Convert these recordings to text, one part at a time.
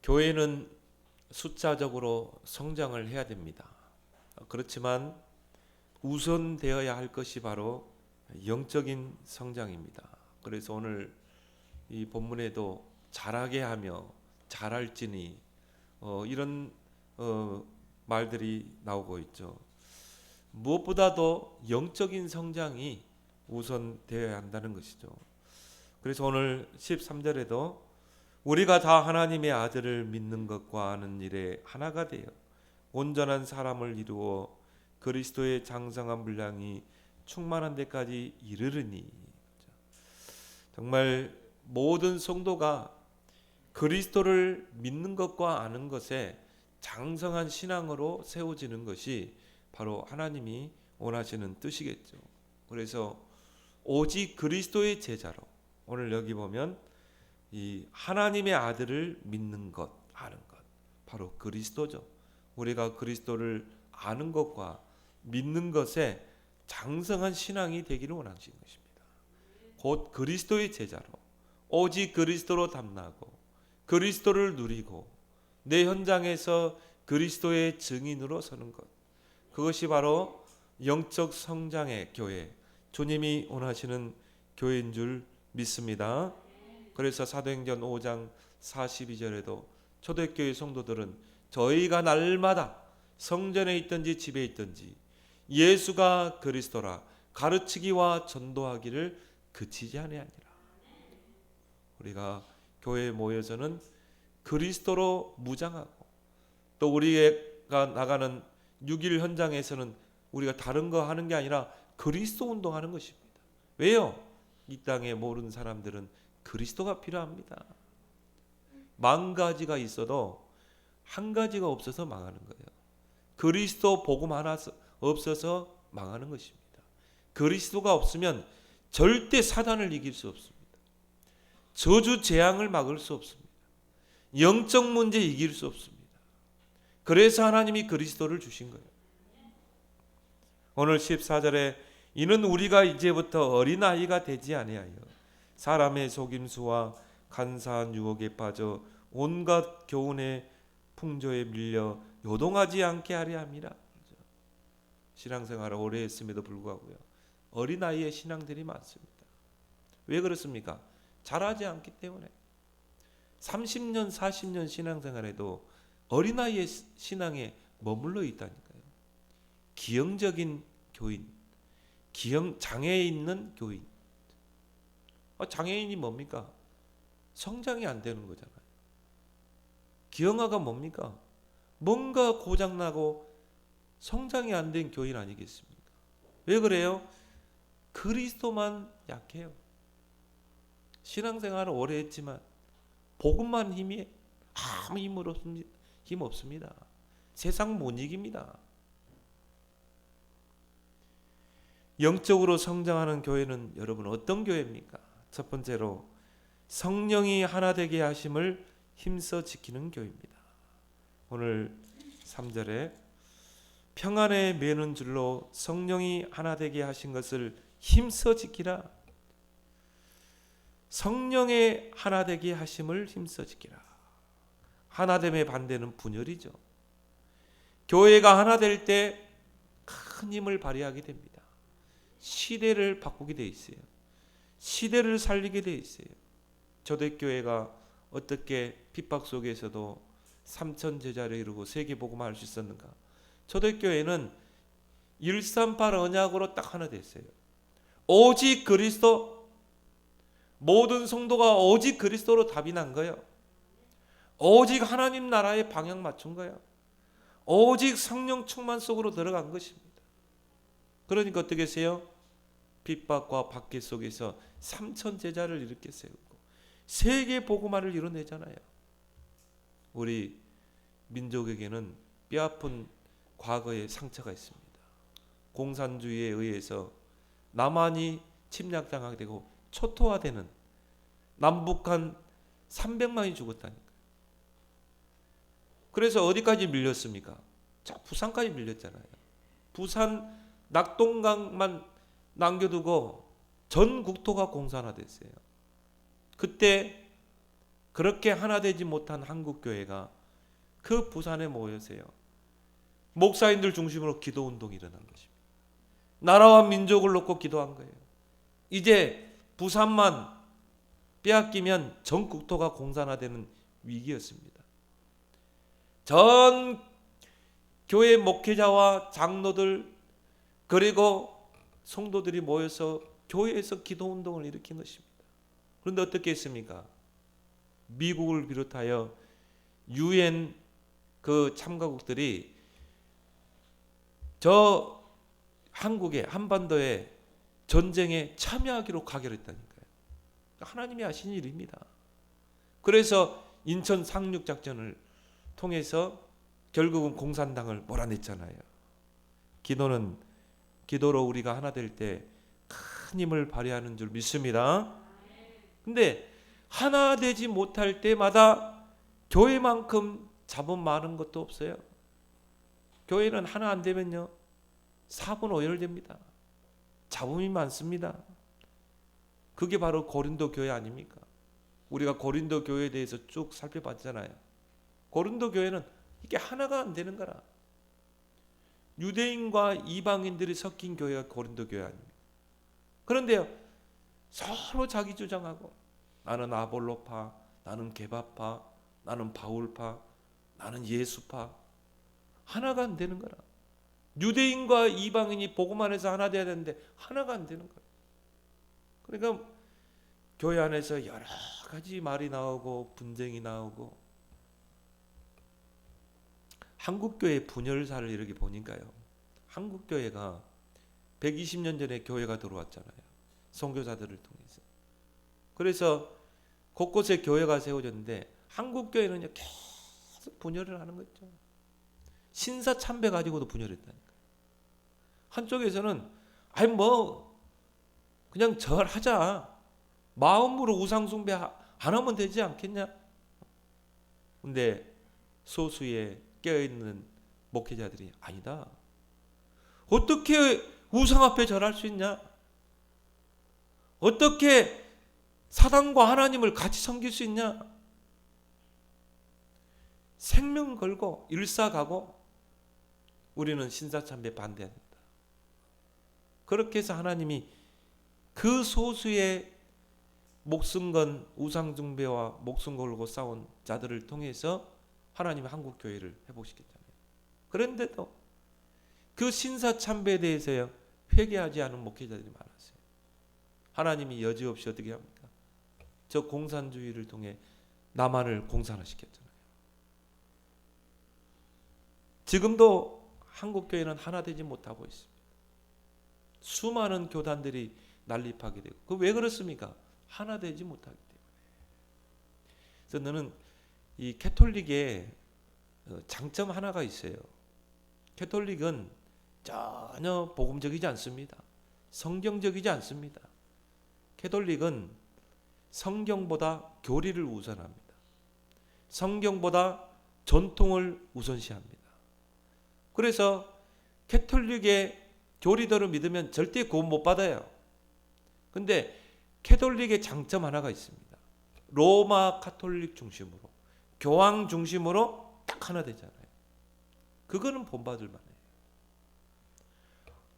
교회는 숫자적으로 성장을 해야 됩니다. 그렇지만 우선되어야 할 것이 바로 영적인 성장입니다. 그래서 오늘 이 본문에도 잘하게 하며 잘할지니 이런 말들이 나오고 있죠. 무엇보다도 영적인 성장이 우선되어야 한다는 것이죠. 그래서 오늘 13절에도 우리가 다 하나님의 아들을 믿는 것과 아는 일에 하나가 되어 온전한 사람을 이루어 그리스도의 장성한 분량이 충만한 데까지 이르르니. 정말 모든 성도가 그리스도를 믿는 것과 아는 것에 장성한 신앙으로 세워지는 것이 바로 하나님이 원하시는 뜻이겠죠. 그래서 오직 그리스도의 제자로, 오늘 여기 보면 이 하나님의 아들을 믿는 것, 아는 것, 바로 그리스도죠. 우리가 그리스도를 아는 것과 믿는 것에 장성한 신앙이 되기를 원하시는 것입니다. 곧 그리스도의 제자로, 오직 그리스도로 담나고 그리스도를 누리고 내 현장에서 그리스도의 증인으로 서는 것, 그것이 바로 영적 성장의 교회, 주님이 원하시는 교회인 줄 믿습니다. 그래서 사도행전 5장 42절에도 초대교회 성도들은 저희가 날마다 성전에 있든지 집에 있든지 예수가 그리스도라 가르치기와 전도하기를 그치지 아니하니라. 우리가 교회에 모여서는 그리스도로 무장하고, 또 우리가 나가는 6일 현장에서는 우리가 다른 거 하는 게 아니라 그리스도 운동하는 것입니다. 왜요? 이 땅에 모르는 사람들은 그리스도가 필요합니다. 10,000가지가 있어도 한 가지가 없어서 망하는 거예요. 그리스도 복음 하나 없어서 망하는 것입니다. 그리스도가 없으면 절대 사단을 이길 수 없습니다. 저주 재앙을 막을 수 없습니다. 영적 문제 이길 수 없습니다. 그래서 하나님이 그리스도를 주신 거예요. 오늘 14절에 이는 우리가 이제부터 어린아이가 되지 아니하여 사람의 속임수와 간사한 유혹에 빠져 온갖 교훈의 풍조에 밀려 요동하지 않게 하려 함이라. 신앙생활을 오래 했음에도 불구하고요, 어린아이의 신앙들이 많습니다. 왜 그렇습니까? 잘하지 않기 때문에. 30년 40년 신앙생활에도 어린아이의 신앙에 머물러 있다니까요. 기형적인 교인, 장애에 있는 교인. 장애인이 뭡니까? 성장이 안 되는 거잖아요. 기형아가 뭡니까? 뭔가 고장나고 성장이 안 된 교인 아니겠습니까? 왜 그래요? 그리스도만 약해요. 신앙생활을 오래 했지만 복음만 아무 힘 없습니다. 세상 못 이깁니다. 영적으로 성장하는 교회는 여러분 어떤 교회입니까? 첫 번째로 성령이 하나 되게 하심을 힘써 지키는 교회입니다. 오늘 3절에 평안에 매는 줄로 성령이 하나 되게 하신 것을 힘써 지키라. 성령의 하나 되게 하심을 힘써 지키라. 하나됨의 반대는 분열이죠. 교회가 하나 될 때 큰 힘을 발휘하게 됩니다. 시대를 바꾸게 돼 있어요. 시대를 살리게 돼 있어요. 초대교회가 어떻게 핍박 속에서도 3,000 제자를 이루고 세계복음을 할 수 있었는가? 초대교회는 138 언약으로 딱 하나 됐어요. 오직 그리스도, 모든 성도가 오직 그리스도로 답이 난 거예요. 오직 하나님 나라에 방향 맞춘 거예요. 오직 성령 충만 속으로 들어간 것입니다. 그러니까 어떻게 하세요? 핍박과 박해 속에서 3,000 제자를 이렇게 세우고 세계 복음화를 이뤄내잖아요. 우리 민족에게는 뼈아픈 과거의 상처가 있습니다. 공산주의에 의해서 남한이 침략당하게 되고 초토화되는, 남북한 300만이 죽었다니까. 그래서 어디까지 밀렸습니까? 자, 부산까지 밀렸잖아요. 부산 낙동강만 남겨두고 전 국토가 공산화됐어요. 그때 그렇게 하나 되지 못한 한국 교회가 그 부산에 모여서요, 목사님들 중심으로 기도 운동이 일어난 것입니다. 나라와 민족을 놓고 기도한 거예요. 이제 부산만 빼앗기면 전 국토가 공산화되는 위기였습니다. 전 교회 목회자와 장로들 그리고 성도들이 모여서 교회에서 기도 운동을 일으킨 것입니다. 그런데 어떻게 했습니까? 미국을 비롯하여 유엔 그 참가국들이 저 한국의 한반도에 전쟁에 참여하기로 가결했다니까요. 하나님이 하신 일입니다. 그래서 인천 상륙 작전을 통해서 결국은 공산당을 몰아냈잖아요. 기도로 우리가 하나 될 때 큰 힘을 발휘하는 줄 믿습니다. 근데 하나 되지 못할 때마다 교회만큼 잡음 많은 것도 없어요. 교회는 하나 안 되면요, 사분 오열됩니다. 잡음이 많습니다. 그게 바로 고린도 교회 아닙니까? 우리가 고린도 교회에 대해서 쭉 살펴봤잖아요. 고린도 교회는 이게 하나가 안 되는 거라. 유대인과 이방인들이 섞인 교회가 고린도 교회 아닙니까? 그런데요, 서로 자기 주장하고, 나는 아볼로파, 나는 게바파, 나는 바울파, 나는 예수파, 하나가 안 되는 거라. 유대인과 이방인이 복음 안에서 하나 돼야 되는데 하나가 안 되는 거예요. 그러니까 교회 안에서 여러 가지 말이 나오고 분쟁이 나오고, 한국교회 분열사를 이렇게 보니까요, 한국교회가 120년 전에 교회가 들어왔잖아요. 선교사들을 통해서. 그래서 곳곳에 교회가 세워졌는데 한국교회는 계속 분열을 하는 거죠. 신사참배 가지고도 분열했다니까. 한쪽에서는 아니 뭐 그냥 절하자, 마음으로 우상숭배 안 하면 되지 않겠냐. 근데 소수의 깨어있는 목회자들이 아니다, 어떻게 우상 앞에 절할 수 있냐, 어떻게 사단과 하나님을 같이 섬길 수 있냐, 생명 걸고 일사가고 우리는 신사참배 반대한다. 그렇게 해서 하나님이 그 소수의 목숨 건 우상숭배와 목숨 걸고 싸운 자들을 통해서 하나님이 한국교회를 회복시켰잖아요. 그런데도 그 신사참배에 대해서요, 회개하지 않은 목회자들이 많았어요. 하나님이 여지없이 어떻게 합니까? 저 공산주의를 통해 남한을 공산화시켰잖아요. 지금도 한국교회는 하나 되지 못하고 있습니다. 수많은 교단들이 난립하게 되고, 그 왜 그렇습니까? 하나 되지 못하기 때문에. 그래서 저는 이 캐톨릭의 장점 하나가 있어요. 캐톨릭은 전혀 복음적이지 않습니다. 성경적이지 않습니다. 캐톨릭은 성경보다 교리를 우선합니다. 성경보다 전통을 우선시합니다. 그래서 캐톨릭의 교리대로 믿으면 절대 구원 못 받아요. 근데 캐톨릭의 장점 하나가 있습니다. 로마 카톨릭 중심으로, 교황 중심으로 딱 하나 되잖아요. 그거는 본받을 만해요.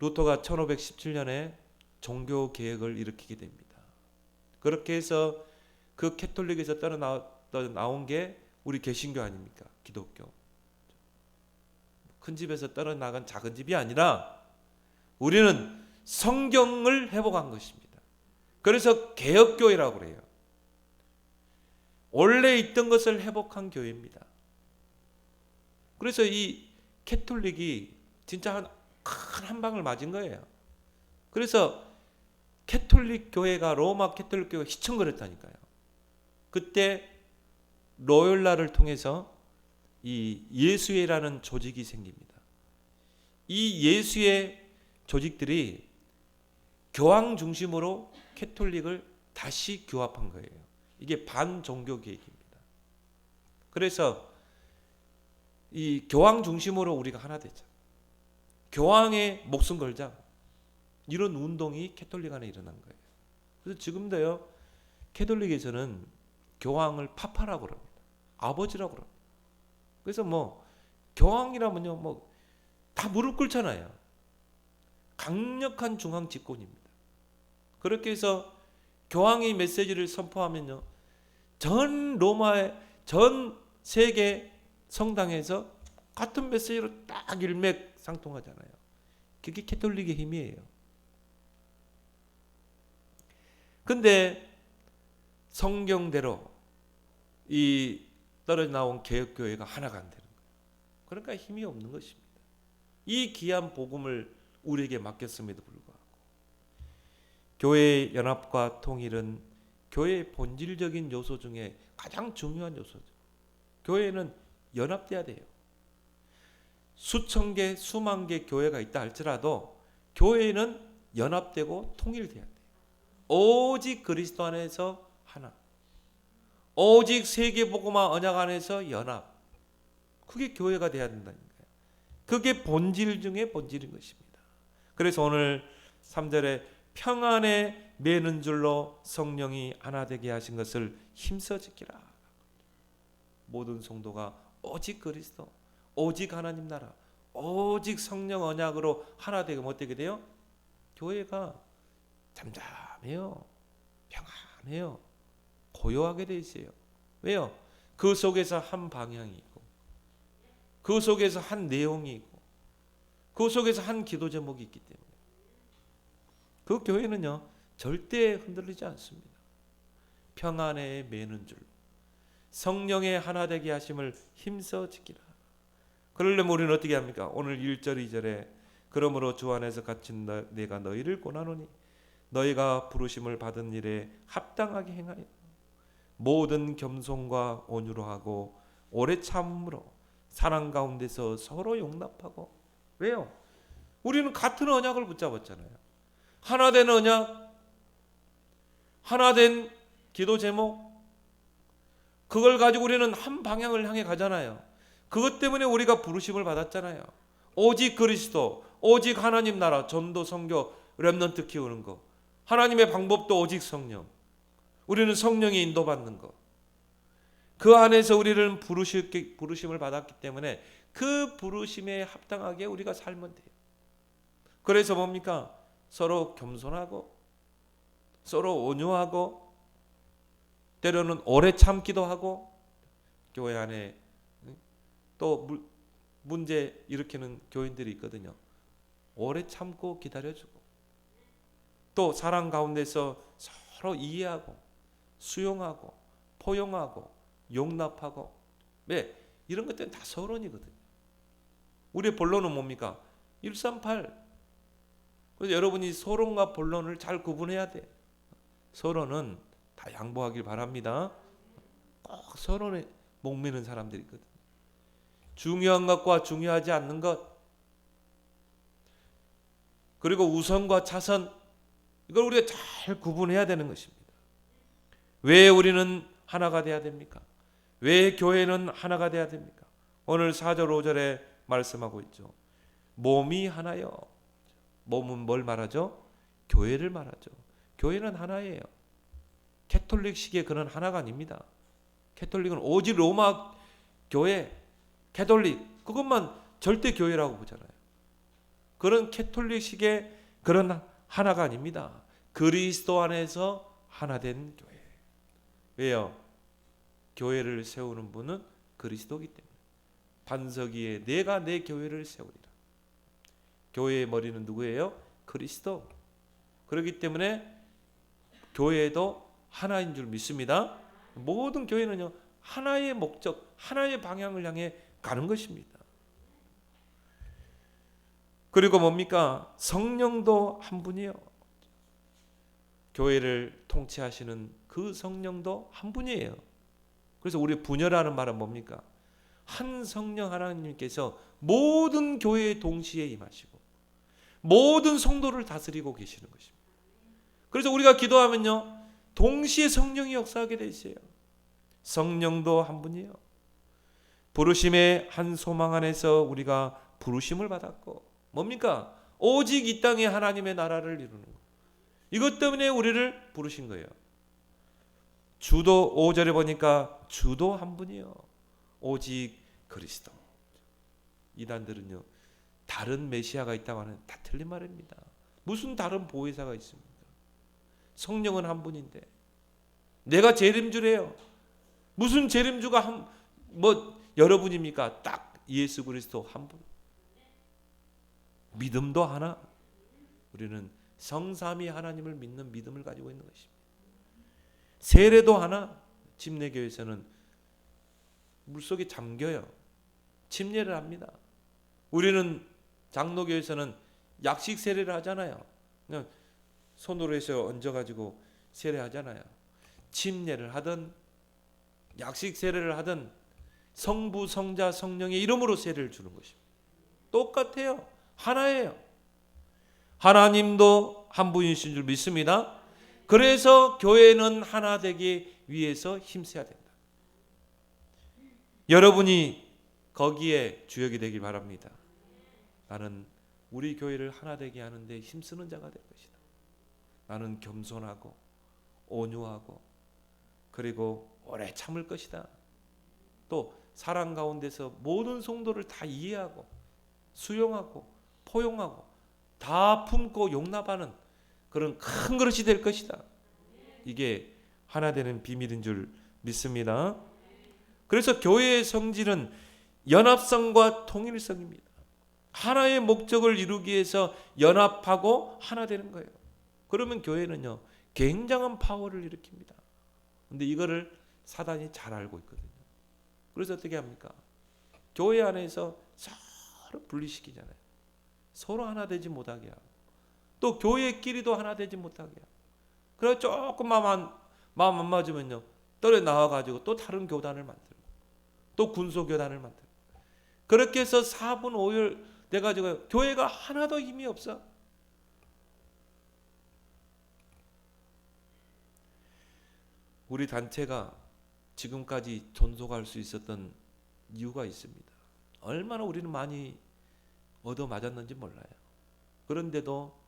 루터가 1517년에 종교 개혁을 일으키게 됩니다. 그렇게 해서 그 캐톨릭에서 나온 게 우리 개신교 아닙니까? 기독교. 큰 집에서 떨어나간 작은 집이 아니라 우리는 성경을 회복한 것입니다. 그래서 개혁교회라고 그래요. 원래 있던 것을 회복한 교회입니다. 그래서 이 캐톨릭이 진짜 한 방을 맞은 거예요. 그래서 캐톨릭 교회가, 로마 캐톨릭 교회가 희청거렸다니까요. 그때 로열라를 통해서 이 예수회라는 조직이 생깁니다. 이 예수회 조직들이 교황 중심으로 캐톨릭을 다시 규합한 거예요. 이게 반종교 계획입니다. 그래서 이 교황 중심으로 우리가 하나 되자, 교황에 목숨 걸자, 이런 운동이 캐톨릭 안에 일어난 거예요. 그래서 지금도요, 캐톨릭에서는 교황을 파파라고 그럽니다. 아버지라고 그럽니다. 그래서 뭐 교황이라면요 뭐 다 무릎 꿇잖아요. 강력한 중앙 집권입니다. 그렇게 해서 교황이 메시지를 선포하면요 전 로마의 전 세계 성당에서 같은 메시지로 딱 일맥상통하잖아요. 그게 캐톨릭의 힘이에요. 근데 성경대로 이 떨어져 나온 개혁교회가 하나가 안 되는 거예요. 그러니까 힘이 없는 것입니다. 이 귀한 복음을 우리에게 맡겼음에도 불구하고 교회의 연합과 통일은 교회의 본질적인 요소 중에 가장 중요한 요소죠. 교회는 연합돼야 돼요. 수천 개, 수만 개 교회가 있다 할지라도 교회는 연합되고 통일돼야 돼요. 오직 그리스도 안에서 하나. 오직 세계복음화 언약 안에서 연합. 그게 교회가 돼야 된다는 거예요. 그게 본질 중에 본질인 것입니다. 그래서 오늘 3절에 평안에 매는 줄로 성령이 하나 되게 하신 것을 힘써 지키라. 모든 성도가 오직 그리스도, 오직 하나님 나라, 오직 성령 언약으로 하나 되면 어떻게 돼요? 교회가 잠잠해요. 평안해요. 고요하게 돼 있어요. 왜요? 그 속에서 한 방향이 있고 그 속에서 한 내용이 있고 그 속에서 한 기도 제목이 있기 때문에 그 교회는요 절대 흔들리지 않습니다. 평안에 매는 줄 성령의 하나 되게 하심을 힘써 지키라. 그러려면 우리는 어떻게 합니까? 오늘 1절 2절에 그러므로 주 안에서 갇힌 내가 너희를 권하노니 너희가 부르심을 받은 일에 합당하게 행하여 모든 겸손과 온유로 하고 오래 참음으로 사랑 가운데서 서로 용납하고. 왜요? 우리는 같은 언약을 붙잡았잖아요. 하나 된 언약, 하나 된 기도 제목, 그걸 가지고 우리는 한 방향을 향해 가잖아요. 그것 때문에 우리가 부르심을 받았잖아요. 오직 그리스도, 오직 하나님 나라, 전도, 선교, 렘넌트 키우는 거. 하나님의 방법도 오직 성령. 우리는 성령이 인도받는 거. 그 안에서 우리는 부르심을 받았기 때문에 그 부르심에 합당하게 우리가 살면 돼요. 그래서 뭡니까? 서로 겸손하고 서로 온유하고 때로는 오래 참기도 하고 교회 안에 또 문제 일으키는 교인들이 있거든요. 오래 참고 기다려주고 또 사랑 가운데서 서로 이해하고 수용하고 포용하고 용납하고. 왜? 이런 것들은 다 서론이거든요. 우리의 본론은 뭡니까? 138. 그래서 여러분이 서론과 본론을 잘 구분해야 돼. 서론은 다 양보하길 바랍니다. 꼭 서론에 목매는 사람들이 있거든요. 중요한 것과 중요하지 않는 것, 그리고 우선과 차선, 이걸 우리가 잘 구분해야 되는 것입니다. 왜 우리는 하나가 돼야 됩니까? 왜 교회는 하나가 돼야 됩니까? 오늘 4절 5절에 말씀하고 있죠. 몸이 하나요. 몸은 뭘 말하죠? 교회를 말하죠. 교회는 하나예요. 캐톨릭식의 그런 하나가 아닙니다. 캐톨릭은 오직 로마 교회, 캐톨릭 그것만 절대 교회라고 보잖아요. 그런 캐톨릭식의 그런 하나가 아닙니다. 그리스도 안에서 하나 된 교회. 왜요? 교회를 세우는 분은 그리스도이기 때문에 반석 위에 내가 내 교회를 세우리라. 교회의 머리는 누구예요? 그리스도. 그렇기 때문에 교회도 하나인 줄 믿습니다. 모든 교회는요 하나의 목적, 하나의 방향을 향해 가는 것입니다. 그리고 뭡니까? 성령도 한 분이에요. 교회를 통치하시는 그 성령도 한 분이에요. 그래서 우리 분열하는 말은 뭡니까? 한 성령 하나님께서 모든 교회에 동시에 임하시고 모든 성도를 다스리고 계시는 것입니다. 그래서 우리가 기도하면요 동시에 성령이 역사하게 돼 있어요. 성령도 한 분이에요. 부르심의 한 소망 안에서 우리가 부르심을 받았고 뭡니까? 오직 이 땅에 하나님의 나라를 이루는 것. 이것 때문에 우리를 부르신 거예요. 주도 5절에 보니까 주도 한 분이요. 오직 그리스도. 이단들은요, 다른 메시아가 있다고 하는 다 틀린 말입니다. 무슨 다른 보혜사가 있습니까? 성령은 한 분인데 내가 재림주래요. 무슨 재림주가 여러분입니까? 딱 예수 그리스도 한 분. 믿음도 하나. 우리는 성삼위 하나님을 믿는 믿음을 가지고 있는 것입니다. 세례도 하나. 침례교회에서는 물속에 잠겨요. 침례를 합니다. 우리는 장로교에서는 약식 세례를 하잖아요. 그냥 손으로 해서 얹어가지고 세례하잖아요. 침례를 하든 약식 세례를 하든 성부, 성자, 성령의 이름으로 세례를 주는 것입니다. 똑같아요. 하나예요. 하나님도 한 분이신 줄 믿습니다. 그래서 교회는 하나 되기 위해서 힘써야 된다. 여러분이 거기에 주역이 되길 바랍니다. 나는 우리 교회를 하나 되게 하는데 힘쓰는 자가 될 것이다. 나는 겸손하고 온유하고 그리고 오래 참을 것이다. 또 사랑 가운데서 모든 성도를 다 이해하고 수용하고 포용하고 다 품고 용납하는 그런 큰 그릇이 될 것이다. 이게 하나 되는 비밀인 줄 믿습니다. 그래서 교회의 성질은 연합성과 통일성입니다. 하나의 목적을 이루기 위해서 연합하고 하나 되는 거예요. 그러면 교회는요, 굉장한 파워를 일으킵니다. 근데 이거를 사단이 잘 알고 있거든요. 그래서 어떻게 합니까? 교회 안에서 서로 분리시키잖아요. 서로 하나 되지 못하게 하고 또 교회끼리도 하나 되지 못하게 하고 그래서 조금 마음 안 맞으면요, 떨어 나와가지고 또 다른 교단을 만들고 또 군소교단을 만들고 그렇게 해서 4분 5일 돼가지고 교회가 하나도 힘이 없어. 우리 단체가 지금까지 존속할 수 있었던 이유가 있습니다. 얼마나 우리는 많이 얻어맞았는지 몰라요. 그런데도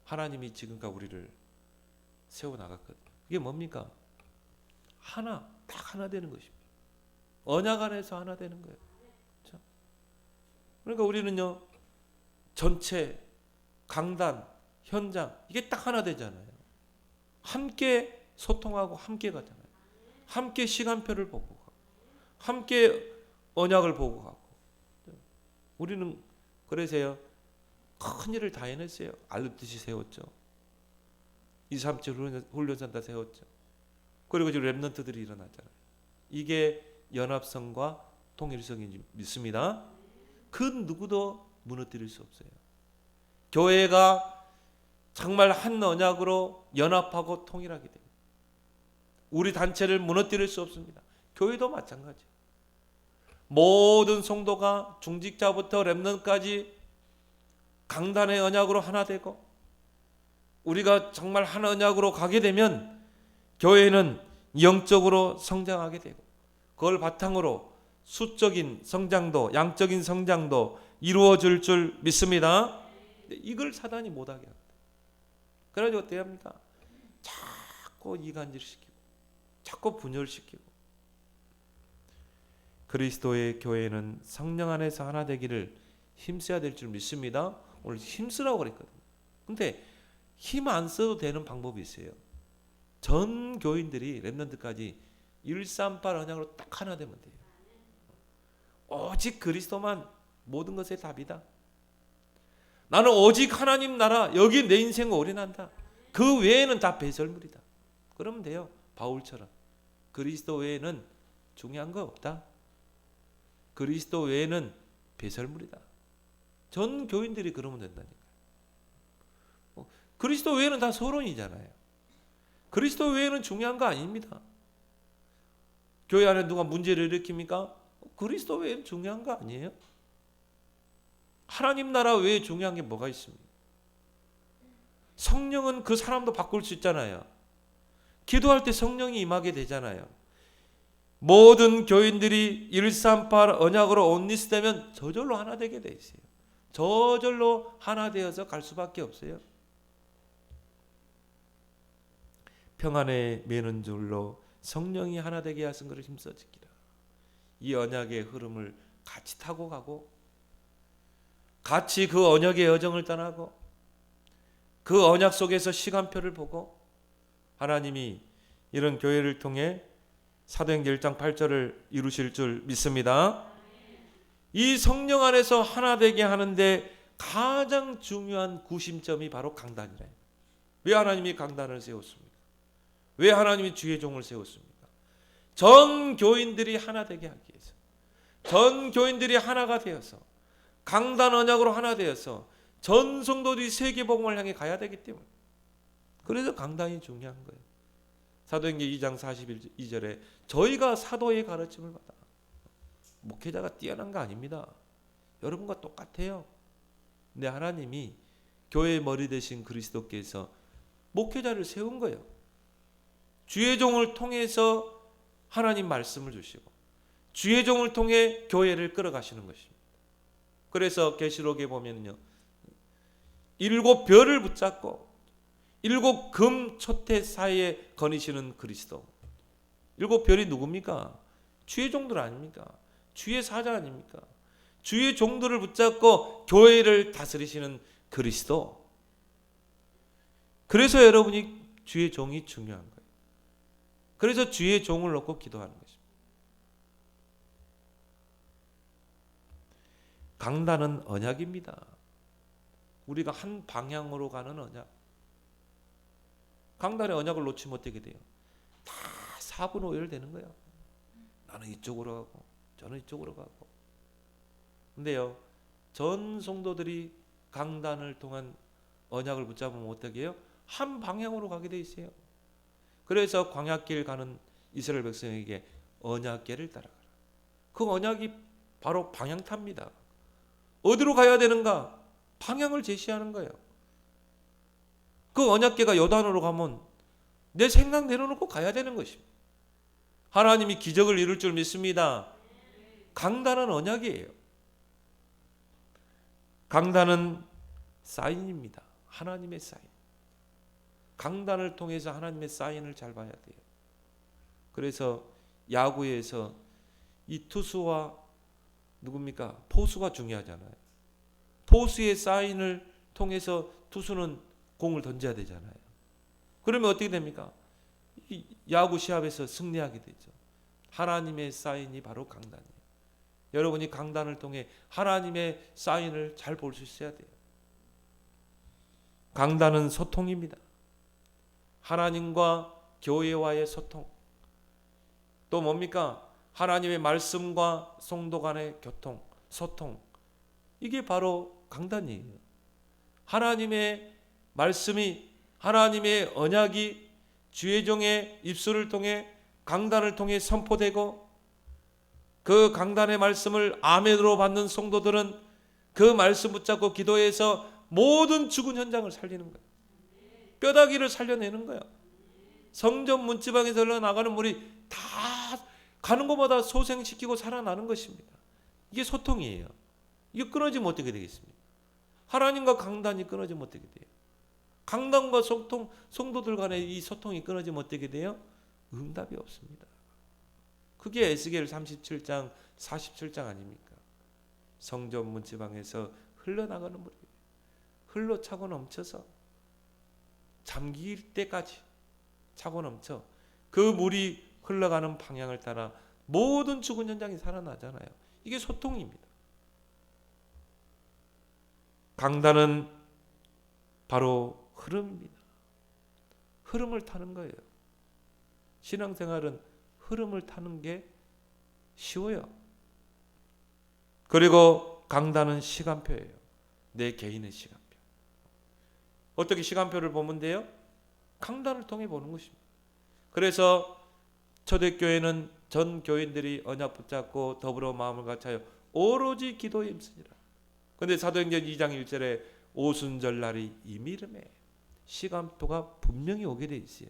하나님이 지금까지 우리를 세워나갔거든요. 이게 뭡니까? 하나, 딱 하나 되는 것입니다. 언약 안에서 하나 되는 거예요. 그렇죠? 그러니까 우리는요, 전체, 강단, 현장 이게 딱 하나 되잖아요. 함께 소통하고 함께 가잖아요. 함께 시간표를 보고 가고 함께 언약을 보고 가고 우리는 그래서요, 큰 일을 다 해냈어요. 알루듯이 세웠죠. 237 훈련센터 세웠죠. 그리고 지금 랩런트들이 일어났잖아요. 이게 연합성과 통일성인지 믿습니다. 그 누구도 무너뜨릴 수 없어요. 교회가 정말 한 언약으로 연합하고 통일하게 돼요. 우리 단체를 무너뜨릴 수 없습니다. 교회도 마찬가지. 모든 성도가 중직자부터 랩런트까지 강단의 언약으로 하나 되고 우리가 정말 한 언약으로 가게 되면 교회는 영적으로 성장하게 되고 그걸 바탕으로 수적인 성장도 양적인 성장도 이루어질 줄 믿습니다. 이걸 사단이 못하게 합니다. 그래가지고 어떻게 합니까? 자꾸 이간질시키고 자꾸 분열시키고 그리스도의 교회는 성령 안에서 하나 되기를 힘써야 될 줄 믿습니다. 오늘 힘쓰라고 그랬거든요. 근데 힘 안 써도 되는 방법이 있어요. 전 교인들이 렘넌트까지 138 언약으로 딱 하나 되면 돼요. 오직 그리스도만 모든 것의 답이다. 나는 오직 하나님 나라 여기 내 인생 올인한다. 그 외에는 다 배설물이다. 그러면 돼요. 바울처럼 그리스도 외에는 중요한 거 없다. 그리스도 외에는 배설물이다. 전 교인들이 그러면 된다니까요. 그리스도 외에는 다 서론이잖아요. 그리스도 외에는 중요한 거 아닙니다. 교회 안에 누가 문제를 일으킵니까? 그리스도 외에는 중요한 거 아니에요. 하나님 나라 외에 중요한 게 뭐가 있습니까? 성령은 그 사람도 바꿀 수 있잖아요. 기도할 때 성령이 임하게 되잖아요. 모든 교인들이 138 언약으로 온리스되면 저절로 하나 되게 돼 있어요. 저절로 하나 되어서 갈 수밖에 없어요. 평안에 매는 줄로 성령이 하나 되게 하신 것을 힘써 지키라. 이 언약의 흐름을 같이 타고 가고 같이 그 언약의 여정을 떠나고 그 언약 속에서 시간표를 보고 하나님이 이런 교회를 통해 사도행전 1장 8절을 이루실 줄 믿습니다. 이 성령 안에서 하나 되게 하는데 가장 중요한 구심점이 바로 강단이래요. 왜 하나님이 강단을 세웠습니까? 왜 하나님이 주의 종을 세웠습니까? 전 교인들이 하나 되게 하기 위해서, 전 교인들이 하나가 되어서 강단 언약으로 하나 되어서 전 성도들이 세계복음을 향해 가야 되기 때문에, 그래서 강단이 중요한 거예요. 사도행전 2장 42절에 저희가 사도의 가르침을 받아. 목회자가 뛰어난 거 아닙니다. 여러분과 똑같아요. 근데 하나님이 교회의 머리 되신 그리스도께서 목회자를 세운 거예요. 주의 종을 통해서 하나님 말씀을 주시고 주의 종을 통해 교회를 끌어가시는 것입니다. 그래서 계시록에 보면요, 7별을 붙잡고 7금 초태 사이에 거니시는 그리스도. 7별이 누굽니까? 주의 종들 아닙니까? 주의 사자 아닙니까? 주의 종들을 붙잡고 교회를 다스리시는 그리스도. 그래서 여러분이 주의 종이 중요한 거예요. 그래서 주의 종을 놓고 기도하는 것입니다. 강단은 언약입니다. 우리가 한 방향으로 가는 언약. 강단의 언약을 놓치면 어떻게 돼요? 다 4분 5열 되는 거예요. 나는 이쪽으로 가고 저는 이쪽으로 가고. 근데요, 전 성도들이 강단을 통한 언약을 붙잡으면 어떻게 해요? 한 방향으로 가게 돼 있어요. 그래서 광야길 가는 이스라엘 백성에게 언약궤를 따라가라. 그 언약이 바로 방향탑니다. 어디로 가야 되는가? 방향을 제시하는 거예요. 그 언약궤가 요단으로 가면 내 생각 내려놓고 가야 되는 것입니다. 하나님이 기적을 이룰 줄 믿습니다. 강단은 언약이에요. 강단은 사인입니다. 하나님의 사인. 강단을 통해서 하나님의 사인을 잘 봐야 돼요. 그래서 야구에서 이 투수와 누굽니까? 포수가 중요하잖아요. 포수의 사인을 통해서 투수는 공을 던져야 되잖아요. 그러면 어떻게 됩니까? 이 야구 시합에서 승리하게 되죠. 하나님의 사인이 바로 강단이에요. 여러분이 강단을 통해 하나님의 사인을 잘 볼 수 있어야 돼요. 강단은 소통입니다. 하나님과 교회와의 소통. 또 뭡니까? 하나님의 말씀과 성도 간의 교통, 소통. 이게 바로 강단이에요. 하나님의 말씀이, 하나님의 언약이 주의 종의 입술을 통해 강단을 통해 선포되고 그 강단의 말씀을 아멘으로 받는 성도들은 그 말씀 붙잡고 기도해서 모든 죽은 현장을 살리는 거예요. 뼈다귀를 살려내는 거예요. 성전 문지방에서 흘러나가는 물이 다 가는 것마다 소생시키고 살아나는 것입니다. 이게 소통이에요. 이게 끊어지면 어떻게 되겠습니까? 하나님과 강단이 끊어지면 어떻게 돼요? 강단과 소통, 성도들 간의 이 소통이 끊어지면 어떻게 돼요? 응답이 없습니다. 그게 에스겔 37장 47장 아닙니까? 성전 문지방에서 흘러나가는 물이 흘러차고 넘쳐서 잠길 때까지 차고 넘쳐 그 물이 흘러가는 방향을 따라 모든 죽은 현장이 살아나잖아요. 이게 소통입니다. 강단은 바로 흐름입니다. 흐름을 타는 거예요. 신앙생활은 흐름을 타는 게 쉬워요. 그리고 강단은 시간표예요. 내 개인의 시간표. 어떻게 시간표를 보면 돼요? 강단을 통해 보는 것입니다. 그래서 초대교회는 전 교인들이 언약 붙잡고 더불어 마음을 같이하여 오로지 기도에 힘쓰니라. 그런데 사도행전 2장 1절에 오순절 날이 이미름에 시간표가 분명히 오게 돼 있어요.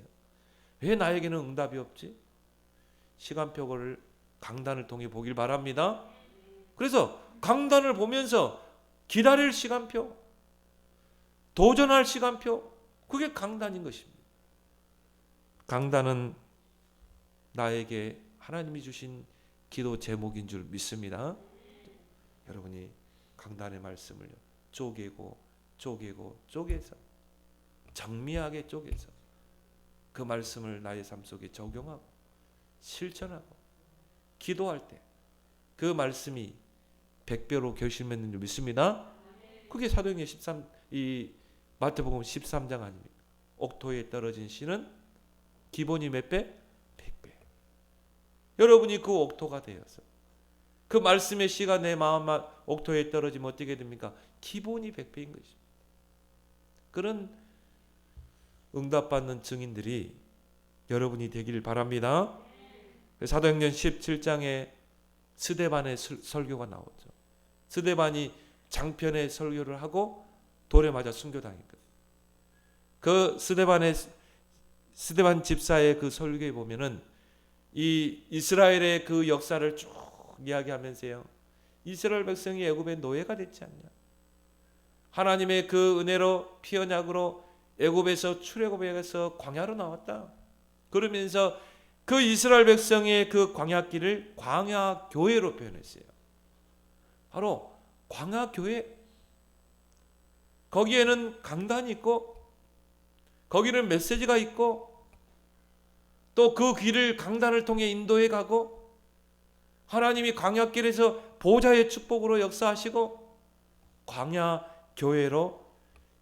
왜 나에게는 응답이 없지? 시간표를 강단을 통해 보길 바랍니다. 그래서 강단을 보면서 기다릴 시간표, 도전할 시간표, 그게 강단인 것입니다. 강단은 나에게 하나님이 주신 기도 제목인 줄 믿습니다. 여러분이 강단의 말씀을 쪼개서 정밀하게 쪼개서 그 말씀을 나의 삶 속에 적용하고 실천하고 기도할 때 그 말씀이 100배로 결실맺는 줄 믿습니다. 그게 사도행전 13이 마태복음 13장 아닙니까? 옥토에 떨어진 씨는 기본이 몇 배? 100배. 여러분이 그 옥토가 되어서 그 말씀의 씨가 내 마음 옥토에 떨어지면 어떻게 됩니까? 기본이 100배인 것입니다. 그런 응답받는 증인들이 여러분이 되기를 바랍니다. 사도행전 17장에 스데반의 설교가 나오죠. 스데반이 장편의 설교를 하고 돌에 맞아 순교당했거든요. 그 스데반 집사의 그 설교에 보면은 이 이스라엘의 그 역사를 쭉 이야기하면서요, 이스라엘 백성이 애굽의 노예가 됐지 않냐, 하나님의 그 은혜로 피 언약으로 애굽에서 출애굽에서 광야로 나왔다. 그러면서 그 이스라엘 백성의 그 광야길을 광야교회로 표현했어요. 바로 광야교회. 거기에는 강단이 있고 거기는 메시지가 있고 또 그 길을 강단을 통해 인도해 가고 하나님이 광야길에서 보좌의 축복으로 역사하시고 광야교회로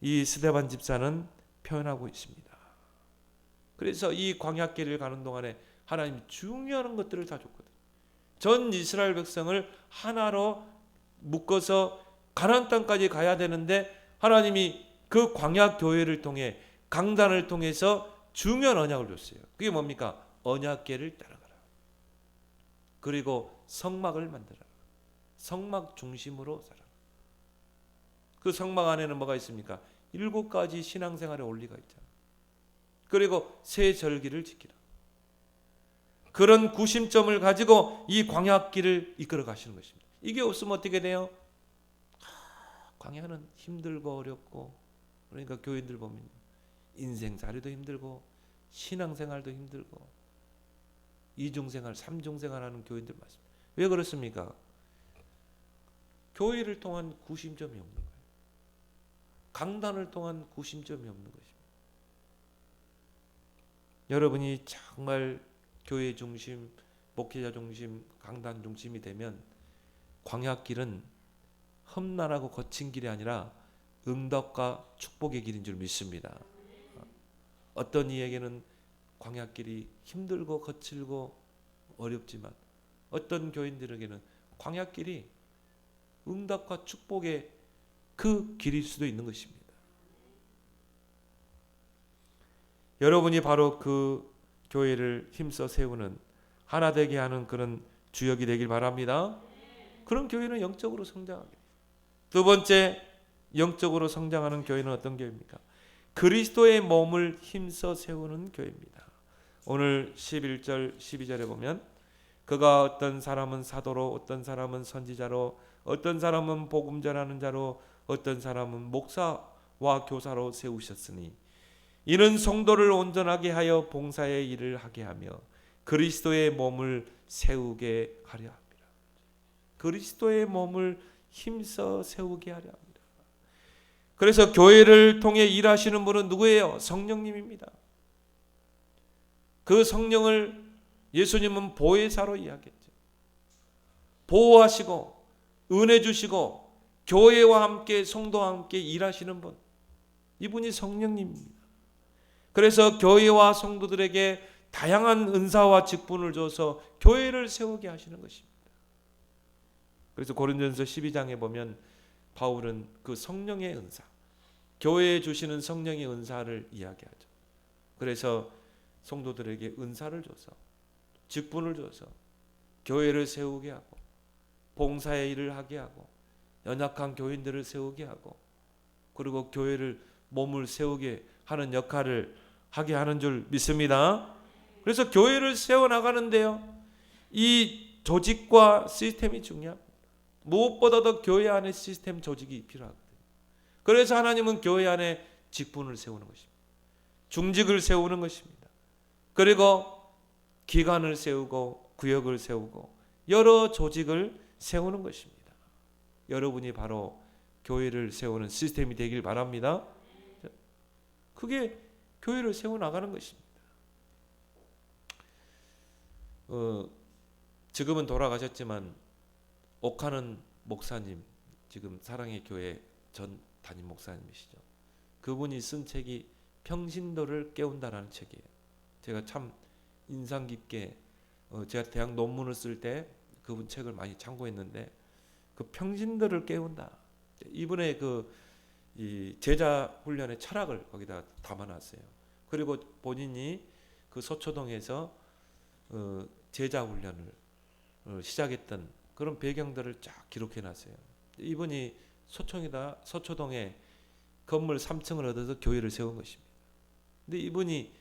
이 스데반 집사는 표현하고 있습니다. 그래서 이 광야길을 가는 동안에 하나님이 중요한 것들을 다 줬거든요. 전 이스라엘 백성을 하나로 묶어서 가나안 땅까지 가야 되는데 하나님이 그 광야교회를 통해 강단을 통해서 중요한 언약을 줬어요. 그게 뭡니까? 언약궤를 따라가라. 그리고 성막을 만들어라. 성막 중심으로 살아라. 그 성막 안에는 뭐가 있습니까? 7가지 신앙생활의 원리가 있잖아요. 그리고 새 절기를 지키라. 그런 구심점을 가지고 이 광야길을 이끌어 가시는 것입니다. 이게 없으면 어떻게 돼요? 광야는 힘들고 어렵고, 그러니까 교인들 보면 인생살이도 힘들고 신앙생활도 힘들고 이중생활, 삼중생활 하는 교인들 많습니다. 왜 그렇습니까? 교회를 통한 구심점이 없는 거예요. 강단을 통한 구심점이 없는 것입니다. 여러분이 정말 교회 중심, 목회자 중심, 강단 중심이 되면 광야길은 험난하고 거친 길이 아니라 응답과 축복의 길인 줄 믿습니다. 어떤 이에게는 광야길이 힘들고 거칠고 어렵지만 어떤 교인들에게는 광야길이 응답과 축복의 그 길일 수도 있는 것입니다. 여러분이 바로 그 교회를 힘써 세우는, 하나 되게 하는 그런 주역이 되길 바랍니다. 그런 교회는 영적으로 성장하게. 두 번째, 영적으로 성장하는 교회는 어떤 교회입니까? 그리스도의 몸을 힘써 세우는 교회입니다. 오늘 11절 12절에 보면 그가 어떤 사람은 사도로, 어떤 사람은 선지자로, 어떤 사람은 복음 전하는 자로, 어떤 사람은 목사와 교사로 세우셨으니 이는 성도를 온전하게 하여 봉사의 일을 하게 하며 그리스도의 몸을 세우게 하려 합니다. 그리스도의 몸을 힘써 세우게 하려 합니다. 그래서 교회를 통해 일하시는 분은 누구예요? 성령님입니다. 그 성령을 예수님은 보혜사로 이야기했죠. 보호하시고 은혜 주시고 교회와 함께 성도와 함께 일하시는 분, 이분이 성령님입니다. 그래서 교회와 성도들에게 다양한 은사와 직분을 줘서 교회를 세우게 하시는 것입니다. 그래서 고린도전서 12장에 보면 바울은 그 성령의 은사, 교회에 주시는 성령의 은사를 이야기하죠. 그래서 성도들에게 은사를 줘서, 직분을 줘서 교회를 세우게 하고 봉사의 일을 하게 하고 연약한 교인들을 세우게 하고 그리고 교회를 몸을 세우게 하는 역할을 하게 하는 줄 믿습니다. 그래서 교회를 세워나가는데요, 이 조직과 시스템이 중요합니다. 무엇보다도 교회 안에 시스템, 조직이 필요하거든요. 그래서 하나님은 교회 안에 직분을 세우는 것입니다. 중직을 세우는 것입니다. 그리고 기관을 세우고 구역을 세우고 여러 조직을 세우는 것입니다. 여러분이 바로 교회를 세우는 시스템이 되길 바랍니다. 그게 교회를 세워나가는 것입니다. 지금은 돌아가셨지만 옥하는 목사님, 지금 사랑의 교회 전 담임 목사님이시죠. 그분이 쓴 책이 평신도를 깨운다라는 책이에요. 제가 참 인상 깊게 제가 대학 논문을 쓸 때 그분 책을 많이 참고했는데, 그 평신도를 깨운다, 이분의 이 제자 훈련의 철학을 거기다 담아놨어요. 그리고 본인이 그 서초동에서 제자 훈련을 시작했던 그런 배경들을 쫙 기록해놨어요. 이분이 서초동에 건물 3층을 얻어서 교회를 세운 것입니다. 근데 이분이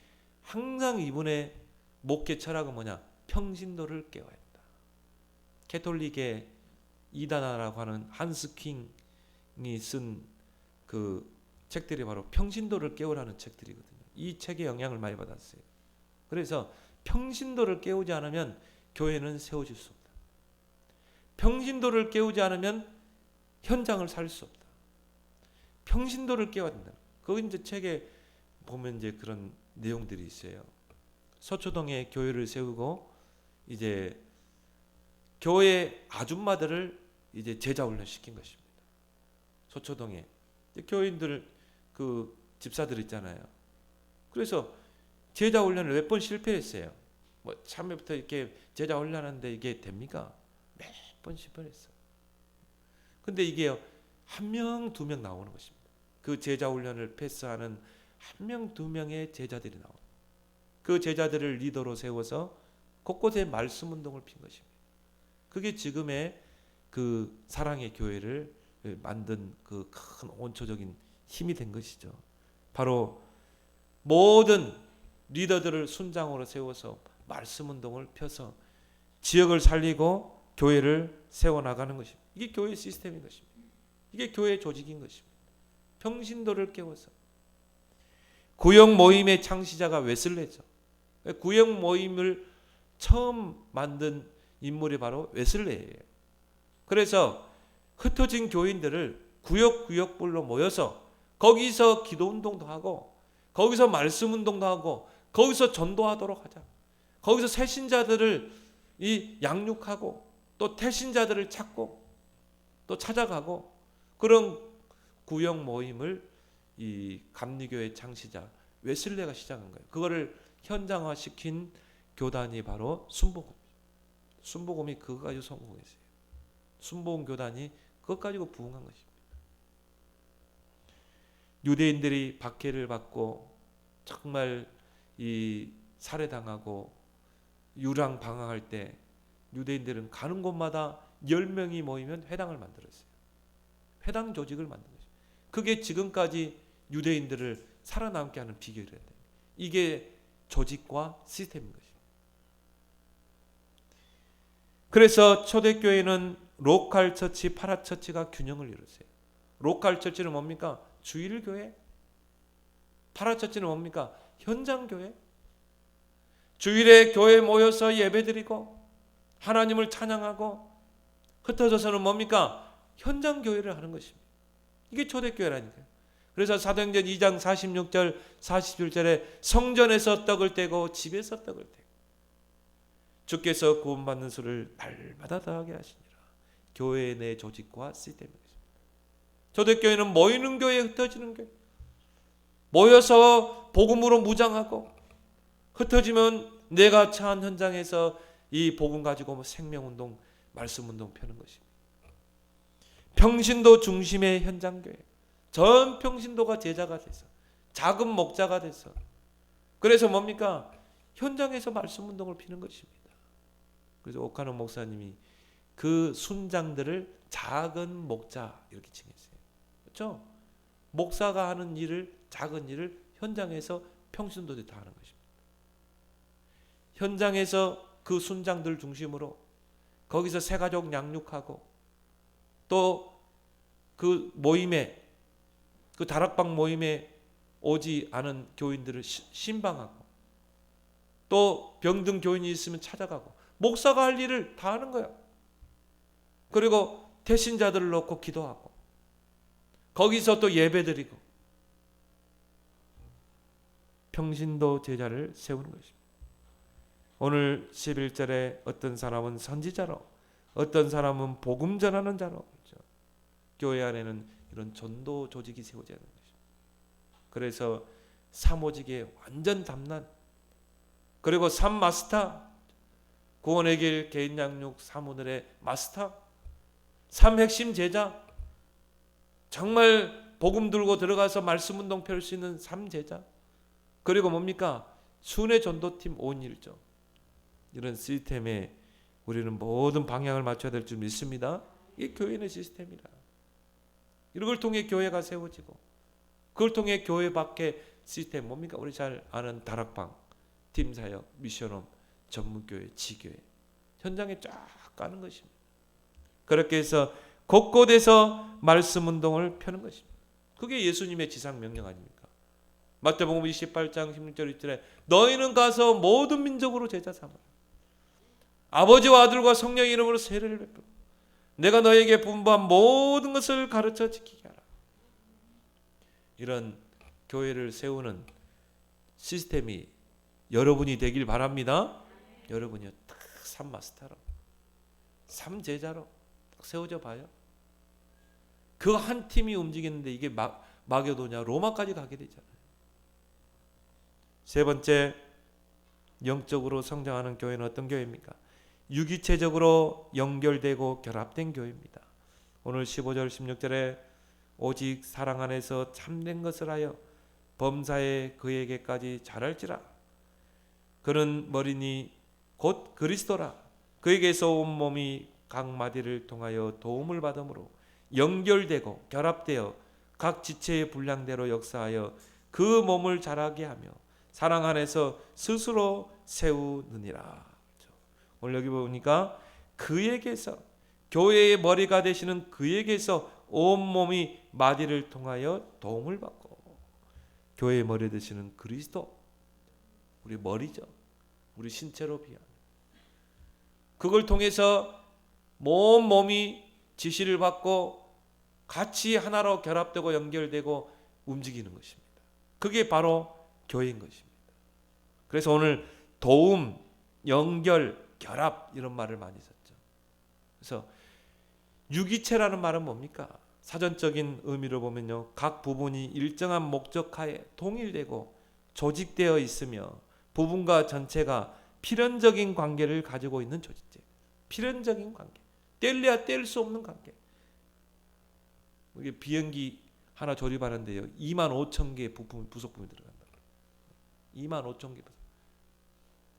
항상 이분의 목회 철학은 뭐냐? 평신도를 깨워야 한다. 캐톨릭의 이다나라고 하는 한스 킹이 쓴 그 책들이 바로 평신도를 깨우라는 책들이거든요. 이 책에 영향을 많이 받았어요. 그래서 평신도를 깨우지 않으면 교회는 세워질 수 없다. 평신도를 깨우지 않으면 현장을 살 수 없다. 평신도를 깨워야 된다. 거기 이제 책에 보면 이제 그런 내용들이 있어요. 서초동에 교회를 세우고 이제 교회 아줌마들을 이제 제자 훈련 시킨 것입니다. 서초동에 교인들 그 집사들 있잖아요. 그래서 제자 훈련을 몇 번 실패했어요. 뭐 처음부터 이렇게 제자 훈련하는데 이게 됩니까? 몇 번 실패했어요. 근데 이게 한 명, 두 명 나오는 것입니다. 그 제자 훈련을 패스하는 한 명, 두 명의 제자들이 나옵니다. 그 제자들을 리더로 세워서 곳곳에 말씀 운동을 핀 것입니다. 그게 지금의 그 사랑의 교회를 만든 그 큰 원초적인 힘이 된 것이죠. 바로 모든 리더들을 순장으로 세워서 말씀 운동을 펴서 지역을 살리고 교회를 세워나가는 것입니다. 이게 교회 시스템인 것입니다. 이게 교회 조직인 것입니다. 평신도를 깨워서. 구역 모임의 창시자가 웨슬레죠. 구역 모임을 처음 만든 인물이 바로 웨슬레예요. 그래서 흩어진 교인들을 구역구역별로 모여서 거기서 기도운동도 하고 거기서 말씀운동도 하고 거기서 전도하도록 하자. 거기서 새신자들을 양육하고 또 태신자들을 찾고 또 찾아가고, 그런 구역 모임을 이 감리교회 창시자 웨슬레가 시작한 거예요. 그거를 현장화시킨 교단이 바로 순복음. 순복음이 그거 가지고 성공했어요. 순복음 교단이 그것 가지고 부흥한 것입니다. 유대인들이 박해를 받고 정말 이 살해당하고 유랑 방황할 때 유대인들은 가는 곳마다 10명이 모이면 회당을 만들었어요. 회당 조직을 만든 거죠. 그게 지금까지 유대인들을 살아남게 하는 비결이에요. 이게 조직과 시스템인 것입니다. 그래서 초대교회는 로컬 처치, 파라처치가 균형을 이뤘어요. 로컬 처치는 뭡니까? 주일 교회. 파라처치는 뭡니까? 현장 교회. 주일에 교회에 모여서 예배드리고 하나님을 찬양하고, 흩어져서는 뭡니까? 현장 교회를 하는 것입니다. 이게 초대교회라니까요. 그래서 사도행전 2장 46절 47절에 성전에서 떡을 떼고 집에서 떡을 떼고 주께서 구원받는 수를 날마다 더하게 하시니라. 교회 내 조직과 시스템입니다. 초대교회는 모이는 교회, 흩어지는 교회. 모여서 복음으로 무장하고, 흩어지면 내가 처한 현장에서 이 복음 가지고 생명운동, 말씀운동 펴는 것입니다. 평신도 중심의 현장교회. 전 평신도가 제자가 돼서 작은 목자가 돼서, 그래서 뭡니까? 현장에서 말씀운동을 피는 것입니다. 그래서 옥하는 목사님이 그 순장들을 작은 목자 이렇게 칭했어요. 그렇죠? 목사가 하는 일을, 작은 일을 현장에서 평신도들이 다 하는 것입니다. 현장에서 그 순장들 중심으로 거기서 새가족 양육하고, 또 그 모임에, 그 다락방 모임에 오지 않은 교인들을 신방하고, 또 병든 교인이 있으면 찾아가고 목사가 할 일을 다 하는 거야. 그리고 태신자들을 놓고 기도하고 거기서 또 예배드리고 평신도 제자를 세우는 것입니다. 오늘 11절에 어떤 사람은 선지자로, 어떤 사람은 복음 전하는 자로, 그렇죠? 교회 안에는 이런 전도 조직이 세워져야 하는 것입니다. 그래서 사모직의 완전 담난, 그리고 삼마스터, 구원의 길, 개인 양육, 사모들의 마스터, 삼핵심 제자, 정말 복음 들고 들어가서 말씀 운동 펼 수 있는 삼제자, 그리고 뭡니까? 순회 전도팀 5인 1조. 이런 시스템에 우리는 모든 방향을 맞춰야 될 줄 믿습니다. 이게 교회의 시스템이라. 이걸 통해 교회가 세워지고, 그걸 통해 교회 밖에 시스템 뭡니까? 우리 잘 아는 다락방, 팀사역, 미션홈, 전문교회, 지교회 현장에 쫙 가는 것입니다. 그렇게 해서 곳곳에서 말씀 운동을 펴는 것입니다. 그게 예수님의 지상 명령 아닙니까? 마태복음 28장 16절 1절에 너희는 가서 모든 민족으로 제자 삼으라. 아버지와 아들과 성령의 이름으로 세례를 베풀어 내가 너에게 분부한 모든 것을 가르쳐 지키게 하라. 이런 교회를 세우는 시스템이 여러분이 되길 바랍니다. 여러분이요, 딱 삼마스터로, 삼제자로 딱 세워져 봐요. 그 한 팀이 움직이는데 이게 마게도냐 로마까지 가게 되잖아요. 세 번째, 영적으로 성장하는 교회는 어떤 교회입니까? 유기체적으로 연결되고 결합된 교회입니다. 오늘 15절 16절에 오직 사랑 안에서 참된 것을 하여 범사에 그에게까지 자랄지라. 그는 머리니 곧 그리스도라. 그에게서 온 몸이 각 마디를 통하여 도움을 받음으로 연결되고 결합되어 각 지체의 분량대로 역사하여 그 몸을 자라게 하며 사랑 안에서 스스로 세우느니라. 오늘 여기 보니까 그에게서, 교회의 머리가 되시는 그에게서 온몸이 마디를 통하여 도움을 받고, 교회의 머리 되시는 그리스도, 우리 머리죠. 우리 신체로 비하면 그걸 통해서 몸이 지시를 받고 같이 하나로 결합되고 연결되고 움직이는 것입니다. 그게 바로 교회인 것입니다. 그래서 오늘 도움, 연결, 결합 이런 말을 많이 썼죠. 그래서 유기체라는 말은 뭡니까? 사전적인 의미로 보면요, 각 부분이 일정한 목적하에 통일되고 조직되어 있으며 부분과 전체가 필연적인 관계를 가지고 있는 조직체. 필연적인 관계. 뗄래야 뗄 수 없는 관계. 이게 비행기 하나 조립하는데요, 25,000개의 부속품이 들어간다. 25,000개.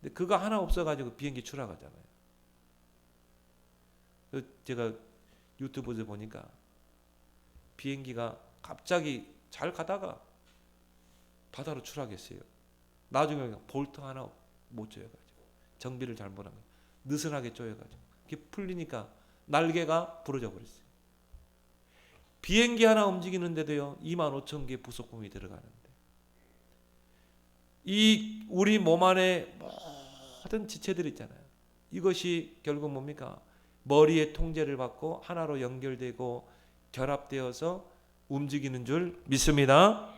근데 그거 하나 없어가지고 비행기 추락하잖아요. 제가 유튜브에서 보니까 비행기가 갑자기 잘 가다가 바다로 추락했어요. 나중에 볼트 하나 못 조여가지고 정비를 잘못한 거예요. 느슨하게 조여가지고 그게 풀리니까 날개가 부러져 버렸어요. 비행기 하나 움직이는데도요 25,000개 부속품이 들어가는데, 이 우리 몸 안에 모든 지체들 있잖아요. 이것이 결국 뭡니까? 머리의 통제를 받고 하나로 연결되고 결합되어서 움직이는 줄 믿습니다.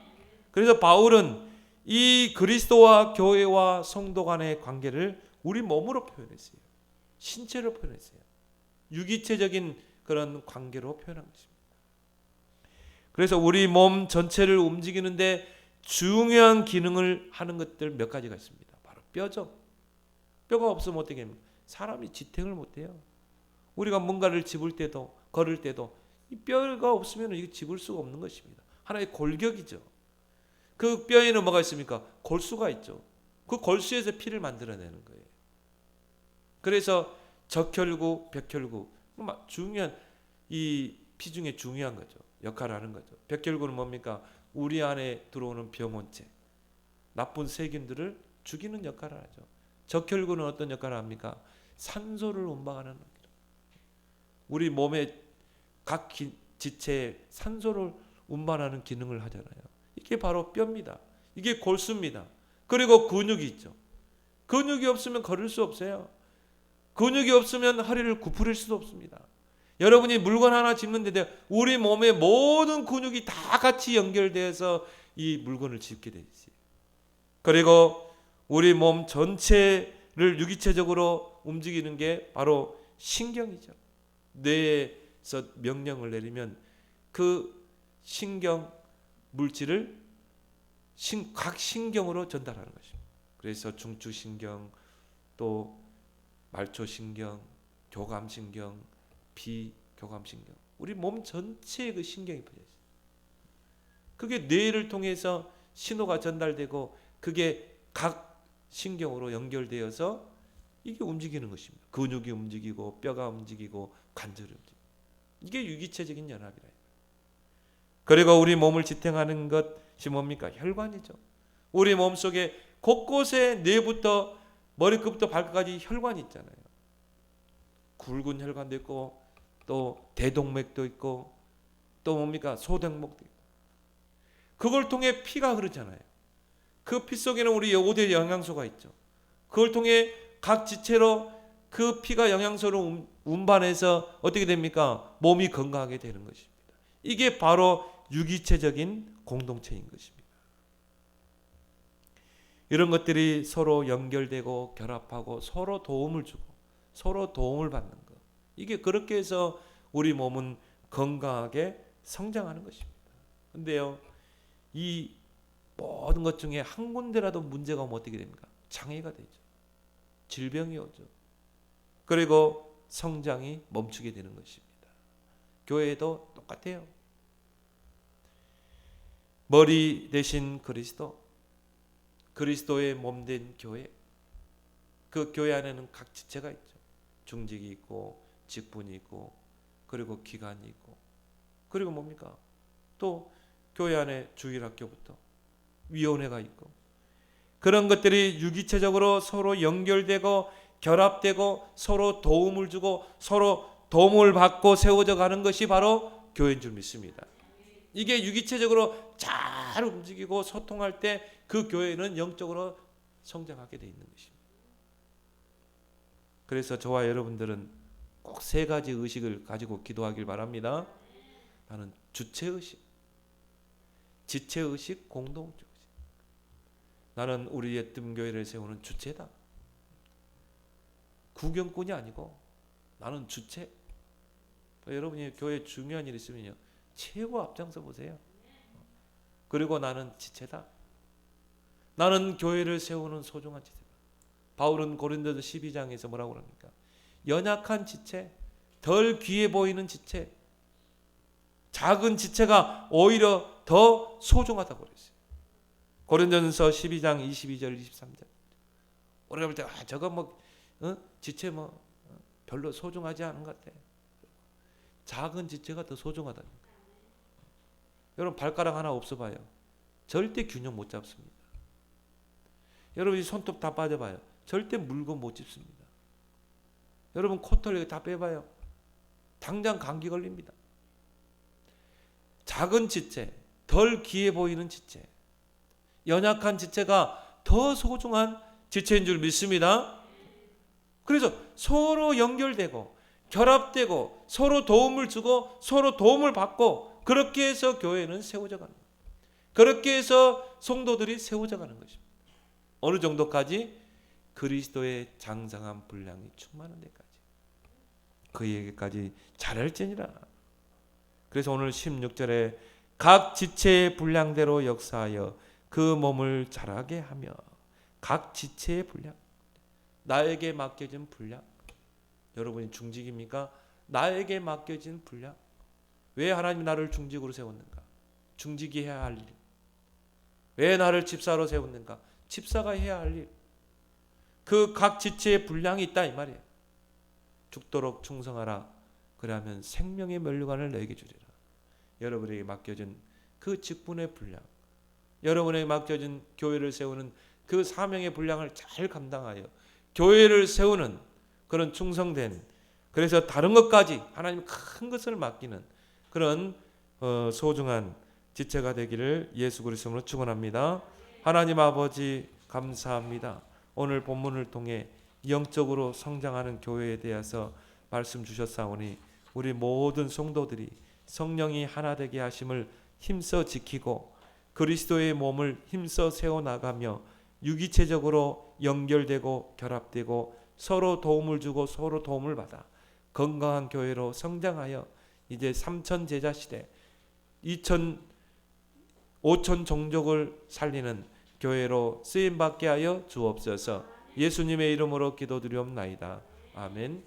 그래서 바울은 이 그리스도와 교회와 성도 간의 관계를 우리 몸으로 표현했어요. 신체로 표현했어요. 유기체적인 그런 관계로 표현한 것입니다. 그래서 우리 몸 전체를 움직이는데 중요한 기능을 하는 것들 몇 가지가 있습니다. 바로 뼈죠. 뼈가 없으면 어떻게 합니까? 사람이 지탱을 못해요. 우리가 뭔가를 짚을 때도 걸을 때도 이 뼈가 없으면 이게 짚을 수가 없는 것입니다. 하나의 골격이죠. 그 뼈에는 뭐가 있습니까? 골수가 있죠. 그 골수에서 피를 만들어내는 거예요. 그래서 적혈구, 백혈구, 중요한 이 피 중에 중요한 거죠. 역할을 하는 거죠. 백혈구는 뭡니까? 우리 안에 들어오는 병원체, 나쁜 세균들을 죽이는 역할을 하죠. 적혈구는 어떤 역할을 합니까? 산소를 운반하는 거죠. 우리 몸의 각 지체에 산소를 운반하는 기능을 하잖아요. 이게 바로 뼈입니다. 이게 골수입니다. 그리고 근육이 있죠. 근육이 없으면 걸을 수 없어요. 근육이 없으면 허리를 구부릴 수도 없습니다. 여러분이 물건 하나 짚는데 우리 몸의 모든 근육이 다 같이 연결되어서 이 물건을 짚게 되지. 그리고 우리 몸 전체를 유기체적으로 움직이는 게 바로 신경이죠. 뇌에서 명령을 내리면 그 신경 물질을 각 신경으로 전달하는 것입니다. 그래서 중추신경, 또 말초신경, 교감신경, 비교감신경, 우리 몸 전체에 그 신경이 퍼져 있어요. 그게 뇌를 통해서 신호가 전달되고 그게 각 신경으로 연결되어서 이게 움직이는 것입니다. 근육이 움직이고 뼈가 움직이고 관절이 움직이고, 이게 유기체적인 연합이라. 그리고 우리 몸을 지탱하는 것이 뭡니까? 혈관이죠. 우리 몸 속에 곳곳에 뇌부터 머리끝부터 발끝까지 혈관이 있잖아요. 굵은 혈관도 있고 또 대동맥도 있고 또 뭡니까? 소동맥도 있고. 그걸 통해 피가 흐르잖아요. 그 피 속에는 우리 5대 영양소가 있죠. 그걸 통해 각 지체로 그 피가 영양소를 운반해서 어떻게 됩니까? 몸이 건강하게 되는 것입니다. 이게 바로 유기체적인 공동체인 것입니다. 이런 것들이 서로 연결되고 결합하고 서로 도움을 주고 서로 도움을 받는 것, 이게 그렇게 해서 우리 몸은 건강하게 성장하는 것입니다. 근데요, 이 모든 것 중에 한 군데라도 문제가 오면 어떻게 됩니까? 장애가 되죠. 질병이 오죠. 그리고 성장이 멈추게 되는 것입니다. 교회도 똑같아요. 머리 대신 그리스도, 그리스도의 몸된 교회, 그 교회 안에는 각 지체가 있죠. 중직이 있고 직분이 있고 그리고 기관이 있고 그리고 뭡니까? 또 교회 안에 주일학교부터 위원회가 있고, 그런 것들이 유기체적으로 서로 연결되고 결합되고 서로 도움을 주고 서로 도움을 받고 세워져 가는 것이 바로 교회인 줄 믿습니다. 이게 유기체적으로 잘 움직이고 소통할 때 그 교회는 영적으로 성장하게 되어 있는 것입니다. 그래서 저와 여러분들은 꼭 3가지 의식을 가지고 기도하길 바랍니다. 나는 주체의식, 지체의식, 공동체의식. 나는 우리의 뜸교회를 세우는 주체다. 구경꾼이 아니고 나는 주체. 여러분이 교회에 중요한 일 있으면요, 최고 앞장서 보세요. 그리고 나는 지체다. 나는 교회를 세우는 소중한 지체다. 바울은 고린도서 12장에서 뭐라고 합니까? 연약한 지체, 덜 귀해 보이는 지체, 작은 지체가 오히려 더 소중하다고 그랬어요. 고린도전서 12장 22절 23절. 우리가 볼 때 저거 뭐 지체 뭐 별로 소중하지 않은 것 같아. 작은 지체가 더 소중하다는 거예요. 여러분 발가락 하나 없어봐요. 절대 균형 못 잡습니다. 여러분 손톱 다 빠져봐요. 절대 물건 못 짚습니다. 여러분 코털 다 빼봐요. 당장 감기 걸립니다. 작은 지체, 덜 귀해 보이는 지체, 연약한 지체가 더 소중한 지체인 줄 믿습니다. 그래서 서로 연결되고 결합되고 서로 도움을 주고 서로 도움을 받고 그렇게 해서 교회는 세워져 가는 거예요. 그렇게 해서 성도들이 세워져 가는 것입니다. 어느 정도까지? 그리스도의 장성한 분량이 충만한 데까지. 그에게까지 잘할지니라. 그래서 오늘 16절에 각 지체의 분량대로 역사하여 그 몸을 자라게 하며, 각 지체의 분량, 나에게 맡겨진 분량. 여러분이 중직입니까? 나에게 맡겨진 분량. 왜 하나님이 나를 중직으로 세웠는가? 중직이 해야 할 일. 왜 나를 집사로 세웠는가? 집사가 해야 할 일. 그 각 지체의 분량이 있다 이 말이에요. 죽도록 충성하라. 그러면 생명의 면류관을 너에게 주리라. 여러분에게 맡겨진 그 직분의 분량, 여러분에게 맡겨진 교회를 세우는 그 사명의 분량을 잘 감당하여 교회를 세우는 그런 충성된, 그래서 다른 것까지 하나님 큰 것을 맡기는 그런 소중한 지체가 되기를 예수 그리스도로 축원합니다. 하나님 아버지 감사합니다. 오늘 본문을 통해 영적으로 성장하는 교회에 대해서 말씀 주셨사오니 우리 모든 성도들이 성령이 하나 되게 하심을 힘써 지키고 그리스도의 몸을 힘써 세워나가며 유기체적으로 연결되고 결합되고 서로 도움을 주고 서로 도움을 받아 건강한 교회로 성장하여 이제 3천 제자 시대 2천 5천 종족을 살리는 교회로 쓰임받게 하여 주옵소서. 예수님의 이름으로 기도드리옵나이다. 아멘.